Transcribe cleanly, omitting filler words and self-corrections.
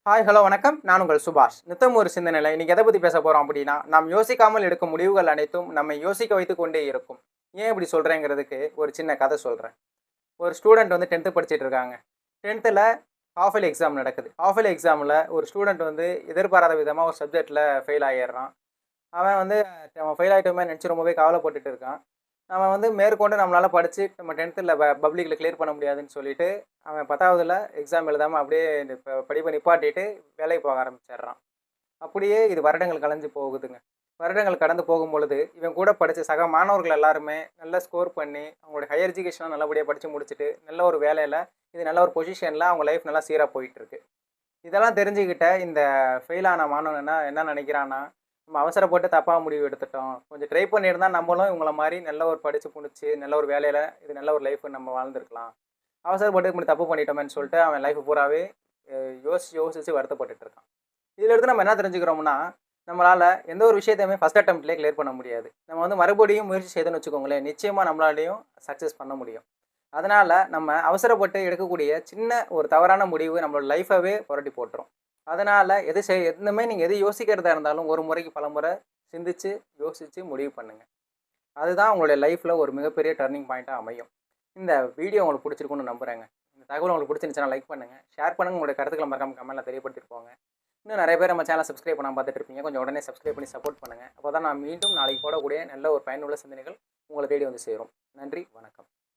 Hi hello வணக்கம். நான் உங்கள் சுபாஷ். நித்தம் ஒரு சிந்தனையில் இன்னைக்கு எதை பற்றி பேச போகிறோம் அப்படின்னா, நாம் யோசிக்காமல் எடுக்கும் முடிவுகள் அனைத்தும் நம்மை யோசிக்க வைத்து கொண்டே இருக்கும். ஏன் இப்படி சொல்கிறேங்கிறதுக்கு ஒரு சின்ன கதை சொல்கிறேன். ஒரு ஸ்டூடெண்ட் வந்து 10th படிச்சுட்டு இருக்காங்க. 10th ஹாஃப் இயர்லி எக்ஸாம் நடக்குது. ஹாஃப் இயர்லி எக்ஸாமில் ஒரு ஸ்டூடெண்ட் வந்து எதிர்பாராத விதமாக ஒரு சப்ஜெக்டில் ஃபெயில் ஆகிடுறான். அவன் வந்து அவன் ஃபெயில் ஆகிட்டோமே நினச்சி ரொம்பவே கவலைப்பட்டுட்டு இருக்கான். அவன் வந்து மேற்கொண்டு நம்மளால் படித்து நம்ம 10th பப்ளிக்கில் கிளியர் பண்ண முடியாதுன்னு சொல்லிட்டு அவன் 10வதுல எக்ஸாம் எழுதாமல் அப்படியே இந்த படிப்பை நிப்பாட்டிட்டு வேலைக்கு போக ஆரம்பிச்சிடுறான். அப்படியே இது வருடங்கள் கலைஞ்சு போகுதுங்க. வருடங்கள் கடந்து போகும்பொழுது இவன் கூட படித்த சக மாணவர்கள் எல்லாருமே நல்லா ஸ்கோர் பண்ணி அவங்களுடைய ஹையர் எஜுகேஷனை நல்லபடியாக படித்து முடிச்சுட்டு நல்ல ஒரு வேலையில் இது நல்ல ஒரு பொசிஷனில் அவங்க லைஃப் நல்லா சீராக போயிட்டுருக்கு. இதெல்லாம் தெரிஞ்சுக்கிட்ட இந்த ஃபெயில் ஆன மாணவன் என்ன நினைக்கிறான்னா, நம்ம அவசரப்பட்டு தப்பாக முடிவு எடுத்துட்டோம். கொஞ்சம் ட்ரை பண்ணியிருந்தா நம்மளும் இவங்கள மாதிரி நல்ல ஒரு படித்து முடிச்சு நல்ல ஒரு வேலையில் இது நல்ல ஒரு லைஃப் நம்ம வாழ்ந்துருக்கலாம். அவசரப்பட்டு இப்படி தப்பு பண்ணிட்டோமேன்னு சொல்லிட்டு அவன் லைஃப் பூராவே யோசிச்சு வருத்தப்பட்டுட்டு இருக்கான். இதில் எடுத்து நம்ம என்ன தெரிஞ்சுக்கிறோம்னா, நம்மளால் எந்த ஒரு விஷயத்தையுமே ஃபஸ்ட் அட்டெம்ப்ட்லேயே கிளியர் பண்ண முடியாது. நம்ம வந்து மறுபடியும் முயற்சி செய்தோன்னு வச்சுக்கோங்களேன், நிச்சயமாக நம்மளாலையும் சக்ஸஸ் பண்ண முடியும். அதனால் நம்ம அவசரப்பட்டு எடுக்கக்கூடிய சின்ன ஒரு தவறான முடிவு நம்மளோட லைஃபவே புரட்டி போட்டுரும். அதனால் எதுவுமே நீங்கள் எது யோசிக்கிறதா இருந்தாலும் ஒரு முறைக்கு பல முறை சிந்திச்சு யோசித்து முடிவு பண்ணுங்கள். அதுதான் உங்களுடைய லைஃப்பில் ஒரு மிகப்பெரிய டர்னிங் பாயிண்ட்டாக அமையும். இந்த வீடியோ உங்களுக்கு பிடிச்சிருக்குன்னு நம்புகிறேங்க. இந்த தகவல் உங்களுக்கு பிடிச்சிருந்துச்சுன்னா லைக் பண்ணுங்கள், ஷேர் பண்ணுங்கள், உங்களுடைய கருத்துக்களை மறக்காம கமெண்ட்டில் தெரியப்படுத்திட்டு போங்க. இன்னும் நிறைய பேர் நம்ம சேனலை சப்ஸ்கிரைப் பண்ணாமல் பார்த்துட்டு இருப்பீங்க. கொஞ்சம் உடனே சப்ஸ்கிரைப் பண்ணி சப்போர்ட் பண்ணுங்கள். அப்போ தான் நான் மீண்டும் நாளைக்கு போடக்கூடிய நல்ல ஒரு பயனுள்ள சிந்தனைகள் உங்களை தேடி வந்து சேரும். நன்றி, வணக்கம்.